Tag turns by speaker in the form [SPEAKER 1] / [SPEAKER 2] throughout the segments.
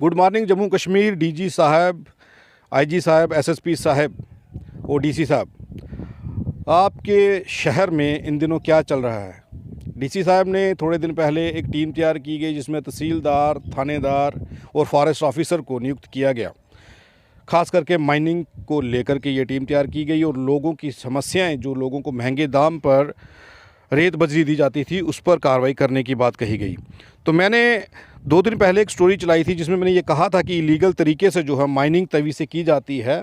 [SPEAKER 1] Good morning Jammu Kashmir DG साहब, IG साहब, SSP साहब और डीसी साहब। आपके शहर में इन दिनों क्या चल रहा है? डीसी साहब ने थोड़े दिन पहले एक टीम तैयार की गई जिसमें तहसीलदार, थानेदार और फॉरेस्ट ऑफिसर को नियुक्त किया गया। ख़ास करके माइनिंग को लेकर के ये टीम तैयार की गई और लोगों की समस्याएं, जो लोगों को महंगे दाम पर रेत बजरी दी जाती थी, उस पर कार्रवाई करने की बात कही गई। तो मैंने 2 दिन पहले एक स्टोरी चलाई थी जिसमें मैंने ये कहा था कि इलीगल तरीके से जो है माइनिंग तवी से की जाती है,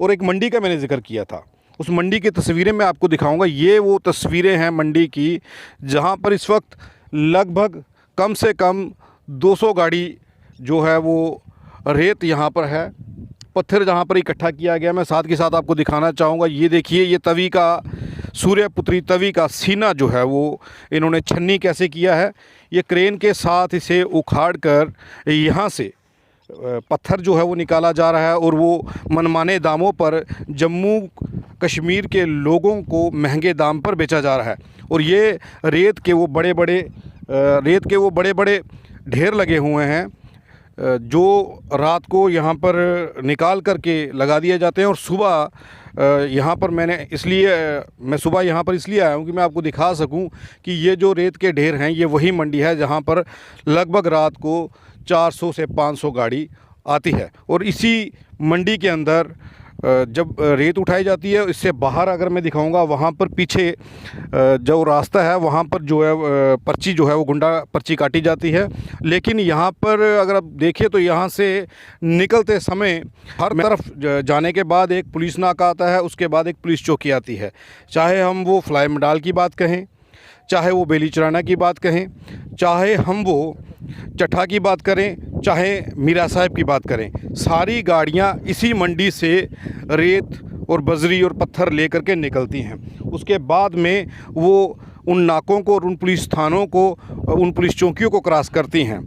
[SPEAKER 1] और एक मंडी का मैंने जिक्र किया था। उस मंडी की तस्वीरें मैं आपको दिखाऊंगा। ये वो तस्वीरें हैं मंडी की, जहां पर इस वक्त लगभग कम से कम 200 गाड़ी जो है वो रेत यहाँ पर है, पत्थर जहाँ पर इकट्ठा किया गया। मैं साथ के साथ आपको दिखाना चाहूँगा। ये देखिए, ये तवी का, सूर्यपुत्री तवी का सीना जो है वो इन्होंने छन्नी कैसे किया है। ये क्रेन के साथ इसे उखाड़ कर यहाँ से पत्थर जो है वो निकाला जा रहा है और वो मनमाने दामों पर जम्मू कश्मीर के लोगों को महंगे दाम पर बेचा जा रहा है। और ये रेत के वो बड़े बड़े ढेर लगे हुए हैं जो रात को यहाँ पर निकाल करके लगा दिए जाते हैं। और सुबह यहाँ पर मैं सुबह यहाँ पर इसलिए आया हूँ कि मैं आपको दिखा सकूँ कि ये जो रेत के ढेर हैं, ये वही मंडी है जहाँ पर लगभग रात को 400 से 500 गाड़ी आती है। और इसी मंडी के अंदर जब रेत उठाई जाती है, इससे बाहर अगर मैं दिखाऊंगा, वहाँ पर पीछे जो रास्ता है वहाँ पर जो है पर्ची जो है वो गुंडा पर्ची काटी जाती है। लेकिन यहाँ पर अगर आप देखें तो यहाँ से निकलते समय हर तरफ जाने के बाद एक पुलिस नाका आता है, उसके बाद एक पुलिस चौकी आती है। चाहे हम वो फ्लाई मडाल की बात कहें, चाहे वो बेली चराना की बात कहें, चाहे हम वो चट्ठा की बात करें, चाहे मीरा साहब की बात करें, सारी गाड़ियां इसी मंडी से रेत और बजरी और पत्थर लेकर के निकलती हैं। उसके बाद में वो उन नाकों को और उन पुलिस थानों को, उन पुलिस चौकियों को क्रॉस करती हैं।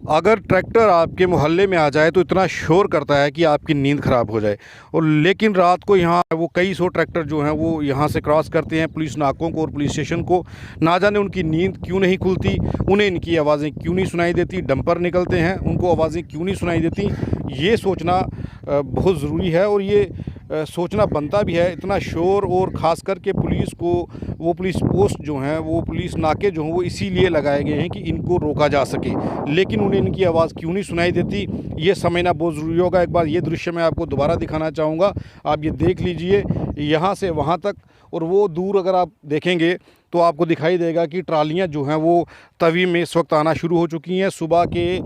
[SPEAKER 1] अगर ट्रैक्टर आपके मोहल्ले में आ जाए तो इतना शोर करता है कि आपकी नींद ख़राब हो जाए। और लेकिन रात को यहाँ वो कई सौ ट्रैक्टर जो हैं वो यहाँ से क्रॉस करते हैं पुलिस नाकों को और पुलिस स्टेशन को। ना जाने उनकी नींद क्यों नहीं खुलती, उन्हें इनकी आवाज़ें क्यों नहीं सुनाई देती। डंपर निकलते हैं, उनको आवाज़ें क्यों नहीं सुनाई देती, ये सोचना बहुत ज़रूरी है और ये सोचना बनता भी है। इतना शोर, और ख़ास करके पुलिस को, वो पुलिस पोस्ट जो हैं, वो पुलिस नाके जो हैं वो इसीलिए लगाए गए हैं कि इनको रोका जा सके। लेकिन उन्हें इनकी आवाज़ क्यों नहीं सुनाई देती, ये समझना बहुत ज़रूरी होगा। एक बार ये दृश्य मैं आपको दोबारा दिखाना चाहूँगा। आप ये देख लीजिए, यहाँ से वहाँ तक, और वो दूर अगर आप देखेंगे तो आपको दिखाई देगा कि ट्रालियाँ जो हैं वो तवी में इस वक्त आना शुरू हो चुकी हैं। सुबह के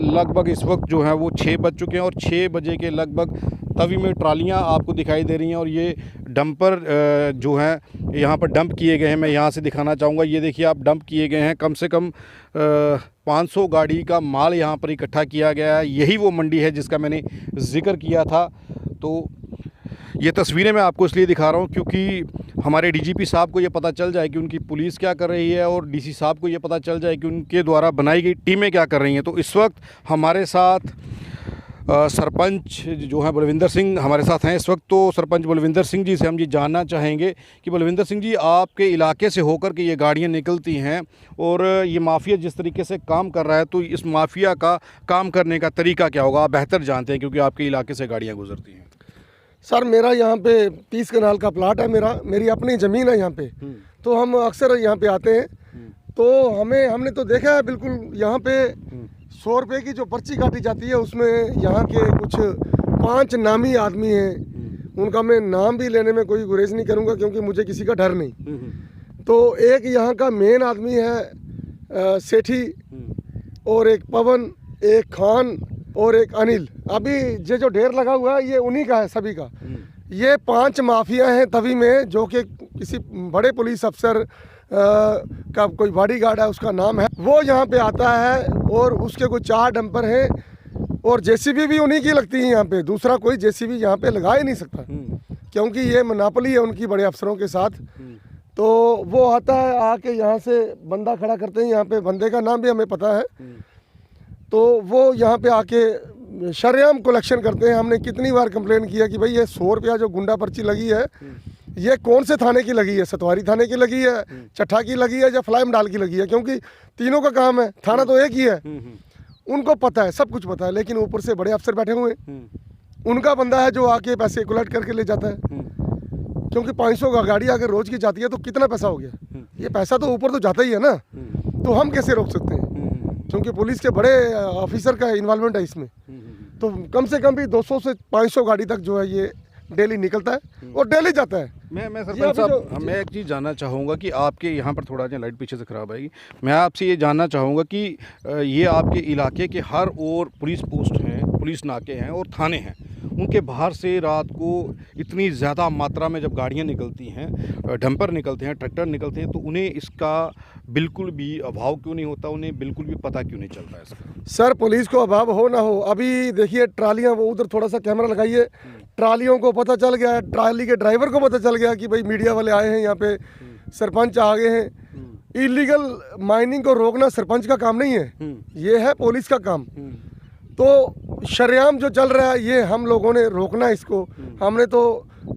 [SPEAKER 1] लगभग इस वक्त जो है वो 6 बज चुके हैं और 6 बजे के लगभग तवी में ट्रालियां आपको दिखाई दे रही हैं। और ये डंपर जो हैं यहाँ पर डंप किए गए हैं। मैं यहाँ से दिखाना चाहूँगा, ये देखिए आप, डंप किए गए हैं। कम से कम 500 गाड़ी का माल यहाँ पर इकट्ठा किया गया है। यही वो मंडी है जिसका मैंने जिक्र किया था। तो ये तस्वीरें मैं आपको इसलिए दिखा रहा हूँ क्योंकि हमारे डीजीपी साहब को ये पता चल जाए कि उनकी पुलिस क्या कर रही है, और डीसी साहब को ये पता चल जाए कि उनके द्वारा बनाई गई टीमें क्या कर रही हैं। तो इस वक्त हमारे साथ सरपंच जो हैं बलविंदर सिंह हमारे साथ हैं इस वक्त। तो सरपंच बलविंदर सिंह जी से हम ये जानना चाहेंगे कि बलविंदर सिंह जी, आपके इलाके से होकर के ये गाड़ियाँ निकलती हैं और ये माफिया जिस तरीके से काम कर रहा है, तो इस माफिया का काम करने का तरीका क्या होगा? आप बेहतर जानते हैं क्योंकि आपके इलाके से गाड़ियाँ गुजरती हैं।
[SPEAKER 2] सर, मेरा यहाँ पे 30 कनाल का प्लाट है, मेरी अपनी ज़मीन है यहाँ पे। तो हम अक्सर यहाँ पे आते हैं, तो हमने तो देखा है बिल्कुल यहाँ पे 100 रुपये की जो पर्ची काटी जाती है, उसमें यहाँ के कुछ 5 नामी आदमी हैं। उनका मैं नाम भी लेने में कोई गुरेज नहीं करूँगा क्योंकि मुझे किसी का डर नहीं। तो एक यहाँ का मेन आदमी है सेठी, और एक पवन, एक खान और एक अनिल। अभी ये जो ढेर लगा हुआ है ये उन्हीं का है, सभी का। ये 5 माफिया हैं तवी में, जो कि किसी बड़े पुलिस अफसर का कोई बॉडीगार्ड है, उसका नाम है, वो यहाँ पे आता है। और उसके कुछ 4 डंपर हैं और जेसीबी भी उन्हीं की लगती है यहाँ पे। दूसरा कोई जेसीबी यहाँ पे लगा ही नहीं सकता क्योंकि ये मोनोपोली है उनकी बड़े अफसरों के साथ। तो वो आता है, आके यहाँ से बंदा खड़ा करते हैं। यहाँ पे बंदे का नाम भी हमें पता है। तो वो यहाँ पे आके शरेआम कलेक्शन करते हैं। हमने कितनी बार कंप्लेन किया कि भाई ये 100 रुपया जो गुंडा पर्ची लगी है, ये कौन से थाने की लगी है, सतवारी थाने की लगी है, चट्ठा की लगी है या फ्लाई डाल की लगी है, क्योंकि तीनों का काम है, थाना तो एक ही है। उनको पता है, सब कुछ पता है, लेकिन ऊपर से बड़े अफसर बैठे हुए हैं, उनका बंदा है जो आके पैसे कलेक्ट करके ले जाता है। क्योंकि 500 का गाड़ी अगर रोज की जाती है तो कितना पैसा हो गया, ये पैसा तो ऊपर तो जाता ही है ना, तो हम कैसे रोक सकते हैं? क्योंकि पुलिस के बड़े ऑफिसर का इन्वॉल्वमेंट है इसमें, तो कम से कम भी 200 से 500 गाड़ी तक जो है ये डेली निकलता है और डेली जाता है।
[SPEAKER 1] मैं सरपंच साहब, मैं एक चीज़ जानना चाहूँगा कि आपके यहाँ पर थोड़ा लाइट पीछे से ख़राब आएगी, मैं आपसे ये जानना चाहूँगा कि ये आपके इलाके के हर ओर पुलिस पोस्ट हैं, पुलिस नाके हैं और थाने हैं, उनके बाहर से रात को इतनी ज़्यादा मात्रा में जब गाड़ियाँ निकलती हैं, डंपर निकलते हैं, ट्रैक्टर निकलते हैं, तो उन्हें इसका बिल्कुल भी अभाव क्यों नहीं होता, उन्हें बिल्कुल भी पता क्यों नहीं चलता है इसका?
[SPEAKER 2] सर पुलिस को अभाव हो ना हो, अभी देखिए ट्रालियाँ, वो उधर थोड़ा सा कैमरा लगाइए, ट्रालियों को पता चल गया, ट्राली के ड्राइवर को पता चल गया कि भाई मीडिया वाले आए हैं यहाँ पे, सरपंच आ गए हैं। इलीगल माइनिंग को रोकना सरपंच का काम नहीं है, ये है पुलिस का काम। तो शरेआम जो चल रहा है ये हम लोगों ने रोकना है इसको। हमने तो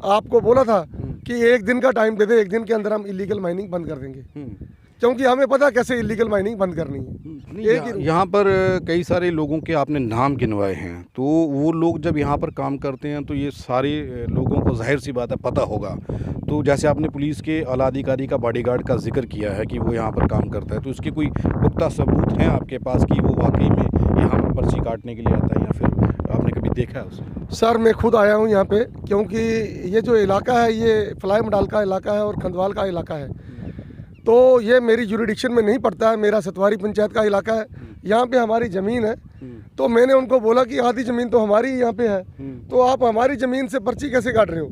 [SPEAKER 2] आपको बोला था कि 1 दिन का टाइम दे दे, 1 दिन के अंदर हम इलीगल माइनिंग बंद कर देंगे, क्योंकि हमें पता कैसे इलीगल माइनिंग बंद करनी है।
[SPEAKER 1] यहाँ पर कई सारे लोगों के आपने नाम गिनवाए हैं, तो वो लोग जब यहाँ पर काम करते हैं तो ये सारे लोगों को जाहिर सी बात है पता होगा। तो जैसे आपने पुलिस के आला अधिकारी का बॉडीगार्ड का जिक्र किया है कि वो यहाँ पर काम करता है, तो इसके कोई पुख्ता सबूत हैं आपके पास कि वो वाकई में यहाँ पर पर्ची काटने के लिए आता है, या फिर आपने कभी देखा है उसे?
[SPEAKER 2] सर मैं खुद आया हूँ यहाँ पे, क्योंकि ये जो इलाका है ये फ्लाई मडाल का इलाका है और खंदवाल का इलाका है, तो ये मेरी जुरिडिक्शन में नहीं पड़ता है, मेरा सतवारी पंचायत का इलाका है। यहाँ पे हमारी ज़मीन है, तो मैंने उनको बोला कि आधी ज़मीन तो हमारी यहाँ पे है, तो आप हमारी ज़मीन से पर्ची कैसे काट रहे हो?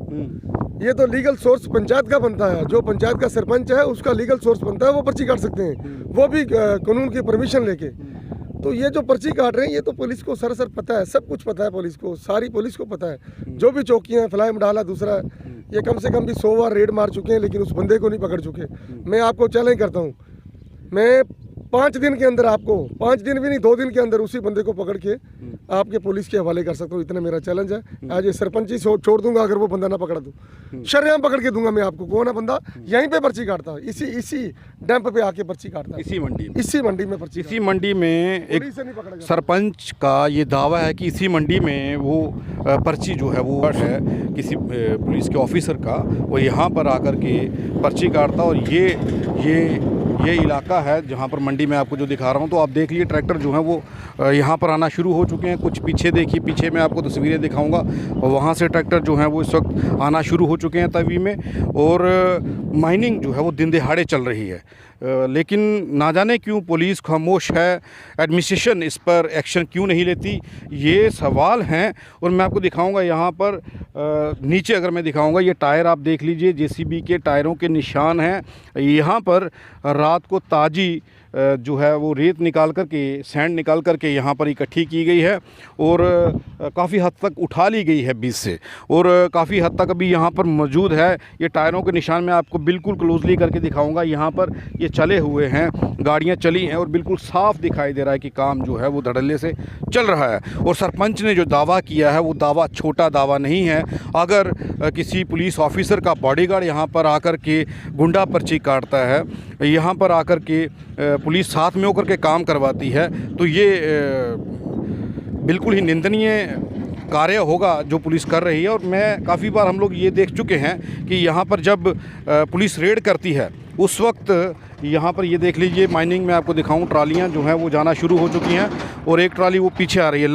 [SPEAKER 2] ये तो लीगल सोर्स पंचायत का बनता है, जो पंचायत का सरपंच है उसका लीगल सोर्स बनता है, वो पर्ची काट सकते हैं, वो भी कानून की परमिशन लेके। तो ये जो पर्ची काट रहे हैं ये तो पुलिस को सर पता है, सब कुछ पता है पुलिस को, सारी पुलिस को पता है। जो भी चौकियाँ फ्लाई डाला, दूसरा ये कम से कम भी 100 बार रेड मार चुके हैं, लेकिन उस बंदे को नहीं पकड़ चुके। मैं आपको चैलेंज करता हूँ, मैं 5 दिन के अंदर आपको, 5 दिन भी नहीं 2 दिन के अंदर उसी बंदे को पकड़ के आपके पुलिस के हवाले कर सकता हूँ, इतना मेरा चैलेंज है। आज ये सरपंच ही छोड़ दूंगा अगर वो बंदा ना पकड़ा तो, शरेआम पकड़ के दूंगा मैं आपको। कौन है बंदा? यहीं पे पर्ची काटता है, इसी डैम्प पे आके पर्ची काटता है, इसी मंडी में पर्ची।
[SPEAKER 1] इसी मंडी में एक सरपंच का ये दावा है कि इसी मंडी में वो पर्ची जो है वो है किसी पुलिस के ऑफिसर का, वो यहाँ पर आकर के पर्ची काटता। और ये इलाका है जहाँ पर मंडी में आपको जो दिखा रहा हूँ, तो आप देख लीजिए ट्रैक्टर जो है वो यहाँ पर आना शुरू हो चुके हैं। कुछ पीछे देखिए, पीछे मैं आपको तस्वीरें दिखाऊंगा, और वहाँ से ट्रैक्टर जो है वो इस वक्त आना शुरू हो चुके हैं तवी में, और माइनिंग जो है वो दिन दहाड़े चल रही है। लेकिन ना जाने क्यों पुलिस खामोश है, एडमिनिस्ट्रेशन इस पर एक्शन क्यों नहीं लेती, ये सवाल हैं। और मैं आपको दिखाऊंगा यहाँ पर नीचे, अगर मैं दिखाऊंगा, ये टायर आप देख लीजिए, जेसीबी के टायरों के निशान हैं। यहाँ पर रात को ताजी जो है वो रेत निकाल करके, सैंड निकाल करके यहाँ पर इकट्ठी की गई है, और काफ़ी हद तक उठा ली गई है बीच से, और काफ़ी हद तक अभी यहाँ पर मौजूद है। ये टायरों के निशान मैं आपको बिल्कुल क्लोजली करके दिखाऊंगा। यहाँ पर ये चले हुए हैं, गाड़ियाँ चली हैं, और बिल्कुल साफ़ दिखाई दे रहा है कि काम जो है वो धड़ल्ले से चल रहा है। और सरपंच ने जो दावा किया है वो दावा छोटा दावा नहीं है। अगर किसी पुलिस ऑफिसर का बॉडीगार्ड यहाँ पर आकर के गुंडा पर्ची काटता है, यहाँ पर आकर के पुलिस साथ में होकर के काम करवाती है, तो ये बिल्कुल ही निंदनीय कार्य होगा जो पुलिस कर रही है। और मैं काफ़ी बार हम लोग ये देख चुके हैं कि यहाँ पर जब पुलिस रेड करती है उस वक्त यहाँ पर ये देख लीजिए, माइनिंग में आपको दिखाऊं, ट्रालियाँ जो हैं वो जाना शुरू हो चुकी हैं, और एक ट्राली वो पीछे आ रही है।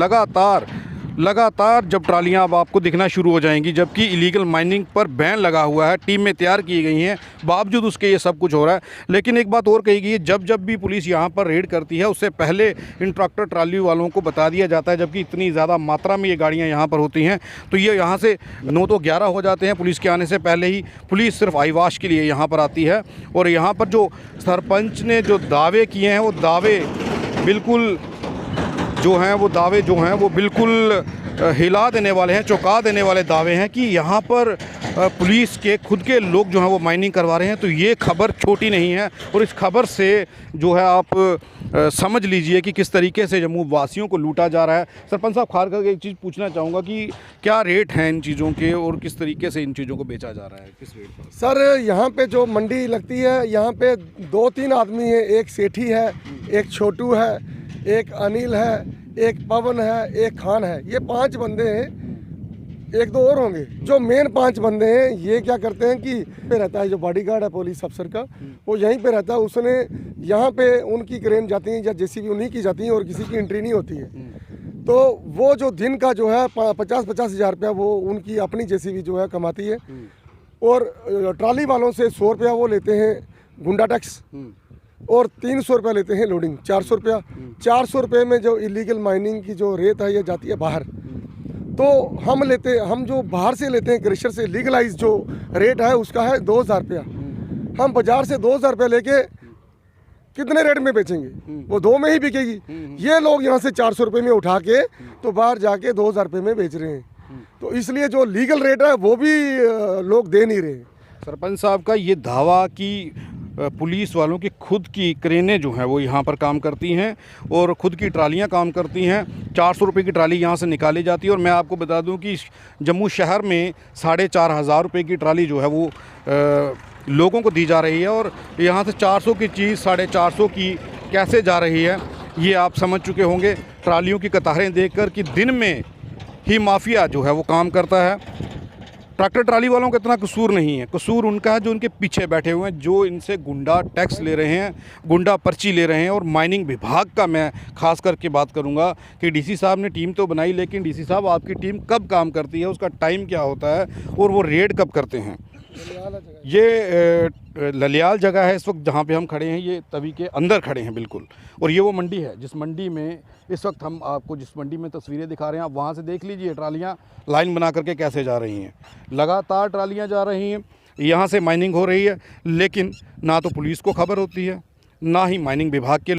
[SPEAKER 1] लगातार जब ट्रालियाँ अब आपको दिखना शुरू हो जाएंगी, जबकि इलीगल माइनिंग पर बैन लगा हुआ है, टीमें तैयार की गई हैं, बावजूद उसके ये सब कुछ हो रहा है। लेकिन एक बात और कही गई है, जब भी पुलिस यहाँ पर रेड करती है उससे पहले इन ट्रैक्टर ट्राली वालों को बता दिया जाता है, जबकि इतनी ज़्यादा मात्रा में ये गाड़ियाँ यहाँ पर होती हैं, तो ये यहाँ से 9 तो 11 हो जाते हैं। पुलिस के आने से पहले ही पुलिस सिर्फ आईवाश के लिए यहाँ पर आती है। और यहाँ पर जो सरपंच ने जो दावे किए हैं, वो दावे बिल्कुल जो हैं वो बिल्कुल हिला देने वाले हैं, चौंका देने वाले दावे हैं कि यहाँ पर पुलिस के खुद के लोग जो हैं वो माइनिंग करवा रहे हैं, तो ये खबर छोटी नहीं है। और इस खबर से जो है आप समझ लीजिए कि किस तरीके से जम्मू वासियों को लूटा जा रहा है। सरपंच साहब, खास करके एक चीज़ पूछना चाहूँगा कि क्या रेट हैं इन चीज़ों के और किस तरीके से इन चीज़ों को बेचा जा रहा है, किस रेट पर?
[SPEAKER 2] सर यहाँ पे जो मंडी लगती है, यहाँ पे 2-3 आदमी हैं। एक सेठी है, एक छोटू है, एक अनिल है, एक पवन है, एक खान है। ये 5 बंदे हैं, 1-2 और होंगे। जो मेन 5 बंदे हैं, ये क्या करते हैं कि पे रहता है जो बॉडीगार्ड है पुलिस अफसर का, वो यहीं पे रहता है। उसने यहाँ पे उनकी क्रेन जाती है या जेसीबी उन्हीं की जाती है और किसी की एंट्री नहीं होती है। तो वो जो दिन का जो है 50-50 हज़ार रुपया वो उनकी अपनी जेसीबी जो है कमाती है। और ट्राली वालों से 100 रुपया वो लेते हैं गुंडा टैक्स, और 300 रुपया लेते हैं लोडिंग, 400 रुपया। 400 रुपये में जो इलीगल माइनिंग की जो रेत है ये जाती है बाहर। तो हम जो बाहर से लेते हैं क्रशर से, लीगलाइज जो रेट है उसका है 2000 रुपया। हम बाजार से 2000 रुपया लेके कितने रेट में बेचेंगे? वो 2 में ही बिकेगी। ये लोग यहाँ से 400 रुपये में उठा के तो बाहर जाके 2000 रुपये में बेच रहे हैं। तो इसलिए जो लीगल रेट है वो भी लोग दे नहीं रहे।
[SPEAKER 1] सरपंच साहब का ये दावा कि पुलिस वालों की खुद की क्रेनें जो हैं वो यहाँ पर काम करती हैं और खुद की ट्रालियाँ काम करती हैं। 400 रुपये की ट्राली यहाँ से निकाली जाती है। और मैं आपको बता दूं कि जम्मू शहर में 4500 रुपये की ट्राली जो है वो लोगों को दी जा रही है। और यहाँ से 400 की चीज़ 450 की कैसे जा रही है ये आप समझ चुके होंगे ट्रालियों की कतारें देखकर कि दिन में ही माफिया जो है वो काम करता है। ट्रैक्टर ट्राली वालों का इतना कसूर नहीं है, कसूर उनका है जो उनके पीछे बैठे हुए हैं, जो इनसे गुंडा टैक्स ले रहे हैं, गुंडा पर्ची ले रहे हैं। और माइनिंग विभाग का मैं खास करके बात करूंगा कि डीसी साहब ने टीम तो बनाई, लेकिन डीसी साहब आपकी टीम कब काम करती है, उसका टाइम क्या होता है और वो रेड कब करते हैं? ये ललियाल जगह है इस वक्त जहाँ पे हम खड़े हैं, ये तवी के अंदर खड़े हैं बिल्कुल। और ये वो मंडी है जिस मंडी में इस वक्त हम आपको जिस मंडी में तस्वीरें दिखा रहे हैं, आप वहाँ से देख लीजिए ट्रालियाँ लाइन बना करके कैसे जा रही हैं। लगातार ट्रालियाँ जा रही हैं, यहाँ से माइनिंग हो रही है, लेकिन ना तो पुलिस को खबर होती है, ना ही माइनिंग विभाग के